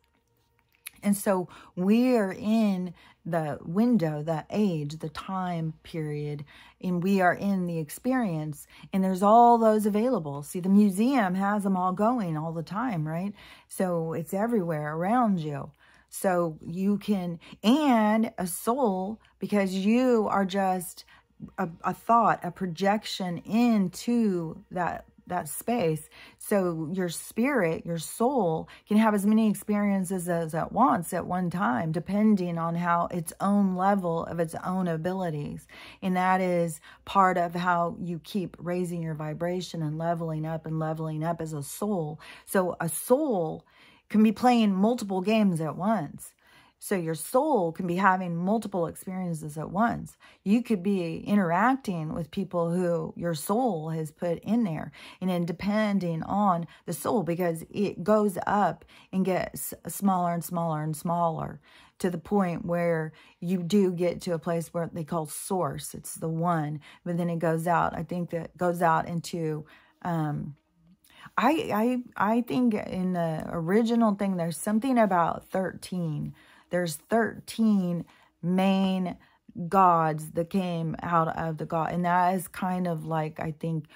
And so we are in the window, the age, the time period, and we are in the experience, and there's all those available. See, the museum has them all going all the time, right? So it's everywhere around you. So you can, and a soul, because you are just a thought, a projection into that that space. So your spirit, your soul, can have as many experiences as it wants at one time, depending on how its own level of its own abilities. And that is part of how you keep raising your vibration and leveling up as a soul. So a soul can be playing multiple games at once. So your soul can be having multiple experiences at once. You could be interacting with people who your soul has put in there. And then depending on the soul, because it goes up and gets smaller and smaller and smaller to the point where you do get to a place where they call source. It's the one. But then it goes out. I think that goes out into... I think in the original thing, there's something about 13. There's 13 main gods that came out of the God. And that is kind of like, I think,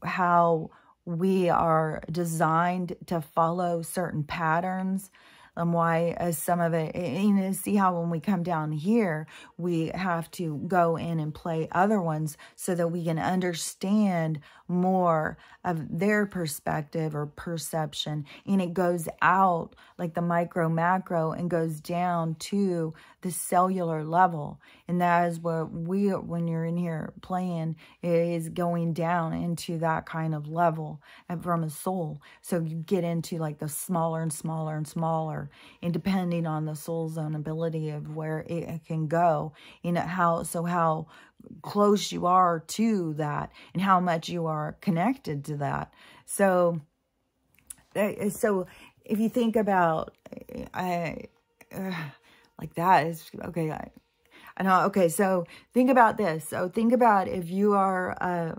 how we are designed to follow certain patterns. Why some of it, you see how when we come down here, we have to go in and play other ones so that we can understand more of their perspective or perception. And it goes out like the micro, macro, and goes down to the cellular level. And that is what when you're in here playing, it is going down into that kind of level from a soul. So you get into like the smaller and smaller and smaller, and depending on the soul's own ability of where it can go, how close you are to that and how much you are connected to that. So if you think about like that, is okay. I know. Okay, so think about this. So think about if you are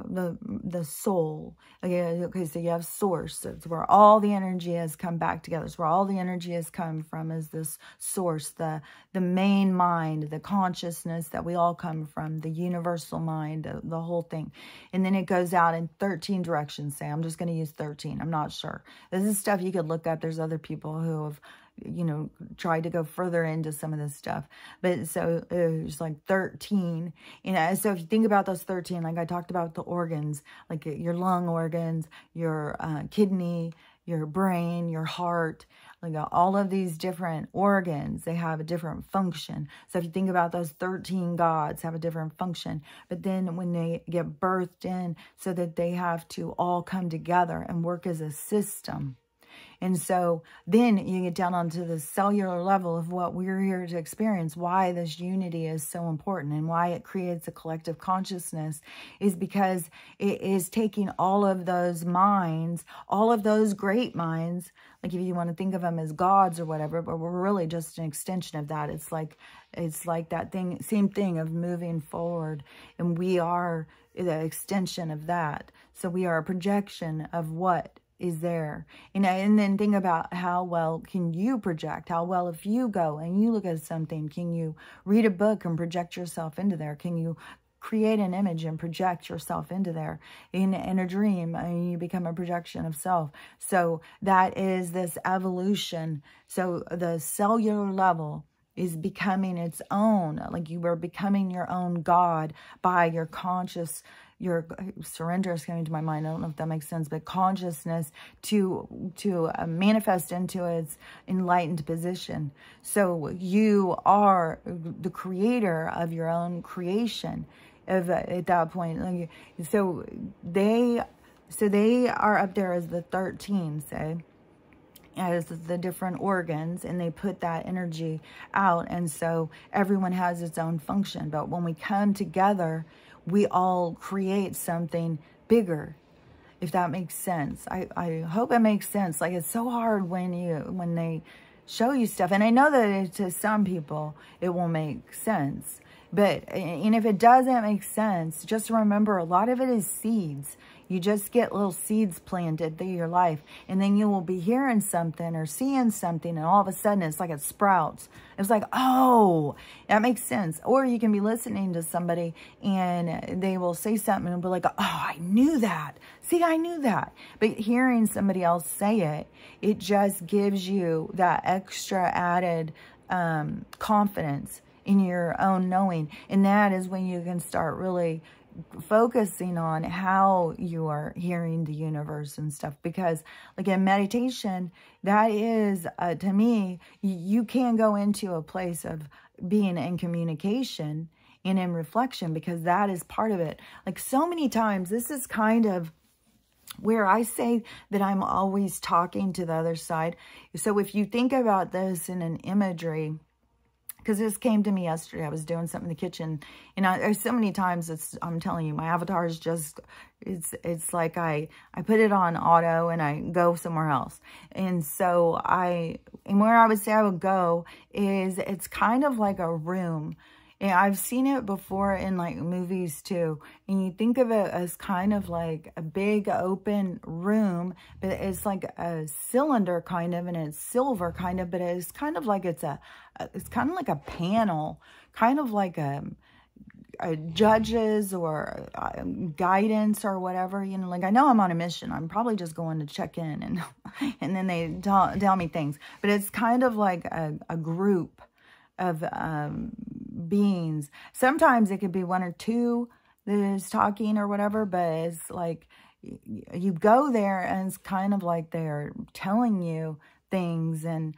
the soul. Okay, so you have source. It's where all the energy has come back together. It's where all the energy has come from, is this source, the main mind, the consciousness that we all come from, the universal mind, the whole thing. And then it goes out in 13 directions. Say, I'm just going to use 13. I'm not sure. This is stuff you could look up. There's other people who have, tried to go further into some of this stuff. But so it's like 13. So if you think about those 13, like I talked about the organs, like your lung organs, your kidney, your brain, your heart, like all of these different organs, they have a different function. So if you think about those 13 gods have a different function, but then when they get birthed in, so that they have to all come together and work as a system. And so then you get down onto the cellular level of what we're here to experience, why this unity is so important and why it creates a collective consciousness, is because it is taking all of those minds, all of those great minds, like if you want to think of them as gods or whatever, but we're really just an extension of that. It's like that thing, same thing of moving forward, and we are the extension of that. So we are a projection of what is there. And then think about how well can you project? How well, if you go and you look at something, can you read a book and project yourself into there? Can you create an image and project yourself into there? In a dream, you become a projection of self. So that is this evolution. So the cellular level is becoming its own, like you are becoming your own God by your conscious, your surrender is coming to my mind. I don't know if that makes sense, but consciousness to manifest into its enlightened position. So you are the creator of your own creation at that point. So they are up there as the 13, say, as the different organs, and they put that energy out. And so everyone has its own function. But when we come together, we all create something bigger, if that makes sense. I hope it makes sense. Like, it's so hard when they show you stuff. And I know that to some people, it will make sense. And if it doesn't make sense, just remember, a lot of it is seeds. You just get little seeds planted through your life, and then you will be hearing something or seeing something, and all of a sudden it's like it sprouts. It's like, oh, that makes sense. Or you can be listening to somebody and they will say something and be like, oh, I knew that. See, I knew that. But hearing somebody else say it, it just gives you that extra added confidence in your own knowing. And that is when you can start really focusing on how you are hearing the universe and stuff, because like in meditation, that is to me, you can go into a place of being in communication and in reflection, because that is part of it. Like so many times, this is kind of where I say that I'm always talking to the other side. So if you think about this in an imagery, because this came to me yesterday. I was doing something in the kitchen, and so many times I'm telling you, my avatar is just, it's like I put it on auto and I go somewhere else. And so and where I would say I would go is, it's kind of like a room. And I've seen it before in like movies too. And you think of it as kind of like a big open room, but it's like a cylinder kind of, and it's silver kind of, but it's kind of like it's kind of like a panel, kind of like a judges or guidance or whatever, you know, like I know I'm on a mission. I'm probably just going to check in and then they tell me things, but it's kind of like a group of beings. Sometimes it could be one or two that is talking or whatever, but it's like you go there and it's kind of like they're telling you things and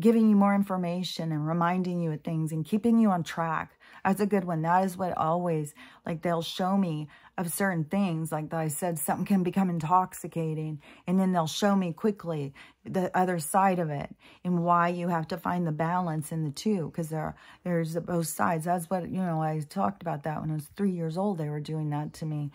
giving you more information and reminding you of things and keeping you on track. That's a good one. That is what always, like they'll show me of certain things. Like I said, something can become intoxicating, and then they'll show me quickly the other side of it and why you have to find the balance in the two, because there's both sides. That's what, you know, I talked about that when I was 3 years old. They were doing that to me,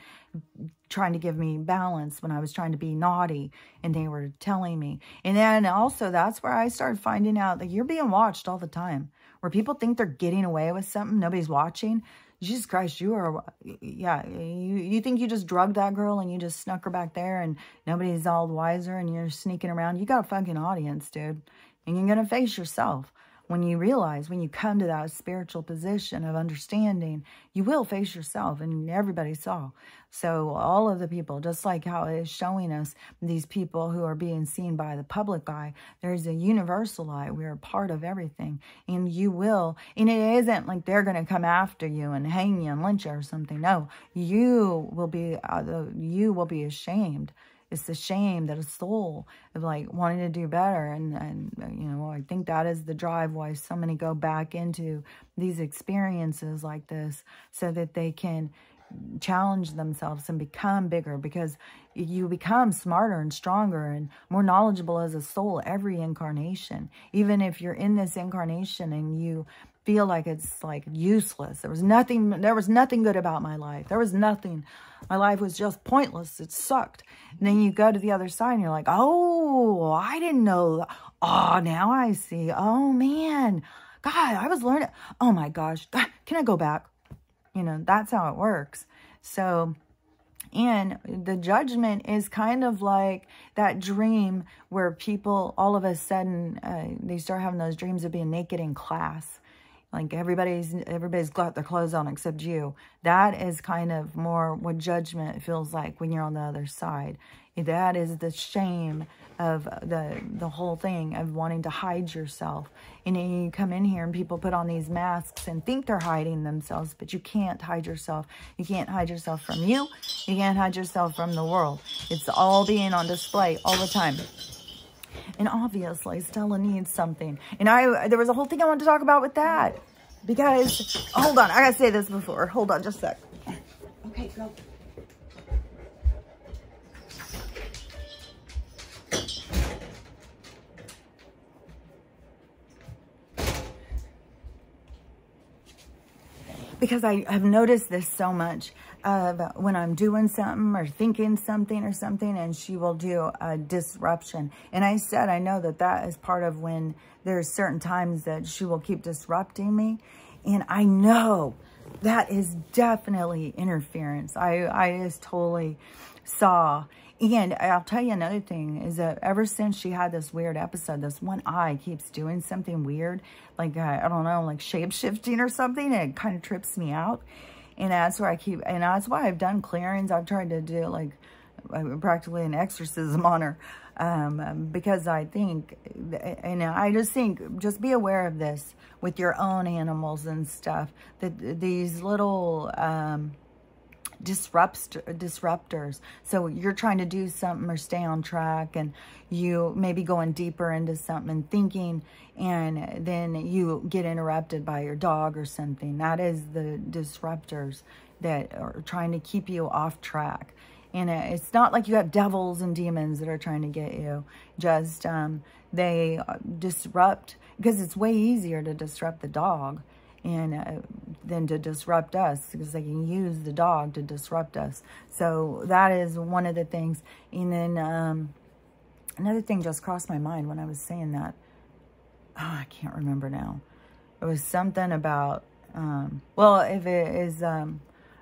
trying to give me balance when I was trying to be naughty, and they were telling me. And then also that's where I started finding out that you're being watched all the time, where people think they're getting away with something. Nobody's watching. Jesus Christ, you are, yeah, you think you just drugged that girl and you just snuck her back there and nobody's all wiser and you're sneaking around. You got a fucking audience, dude. And you're going to face yourself. When you realize, when you come to that spiritual position of understanding, you will face yourself, and everybody saw. So all of the people, just like how it is showing us these people who are being seen by the public eye, there's a universal eye. We're a part of everything, and you will, and it isn't like they're going to come after you and hang you and lynch you or something. No, you will be ashamed. It's the shame that a soul of like wanting to do better. And you know, I think that is the drive why so many go back into these experiences like this, so that they can challenge themselves and become bigger, because you become smarter and stronger and more knowledgeable as a soul every incarnation. Even if you're in this incarnation and you feel like it's like useless. There was nothing good about my life. There was nothing. My life was just pointless. It sucked. And then you go to the other side and you're like, oh, I didn't know. Oh, now I see. Oh, man. God, I was learning. Oh, my gosh. God, can I go back? You know, that's how it works. So, and the judgment is kind of like that dream where people, all of a sudden, they start having those dreams of being naked in class. Like everybody's got their clothes on except you. That is kind of more what judgment feels like when you're on the other side. That is the shame of the whole thing of wanting to hide yourself. And then you come in here and people put on these masks and think they're hiding themselves, but you can't hide yourself. You can't hide yourself from you. You can't hide yourself from the world. It's all being on display all the time. And obviously, Stella needs something. And there was a whole thing I wanted to talk about with that. Because, hold on, I gotta say this before. Hold on, just a sec. Okay, go. Because I've noticed this so much. When I'm doing something or thinking something or something, and she will do a disruption. And I said, I know that is part of when there's certain times that she will keep disrupting me. And I know that is definitely interference. I just totally saw. And I'll tell you another thing is that ever since she had this weird episode, this one eye keeps doing something weird, like, I don't know, like shape-shifting or something, and it kind of trips me out. And that's where and that's why I've done clearings. I've tried to do like practically an exorcism on her, because I think, and I just think, just be aware of this with your own animals and stuff, that these little disruptors. So you're trying to do something or stay on track, and you maybe going deeper into something and thinking, and then you get interrupted by your dog or something. That is the disruptors that are trying to keep you off track. And it's not like you have devils and demons that are trying to get you. Just they disrupt, because it's way easier to disrupt the dog and than to disrupt us, because they can use the dog to disrupt us. So that is one of the things. And then another thing just crossed my mind when I was saying that. Oh, I can't remember now. It was something about, well, if it is a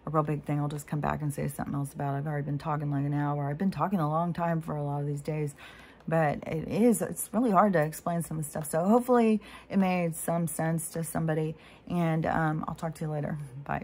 real big thing, I'll just come back and say something else about it. I've already been talking like an hour. I've been talking a long time for a lot of these days. But it's really hard to explain some of the stuff. So hopefully it made some sense to somebody. And I'll talk to you later. Bye.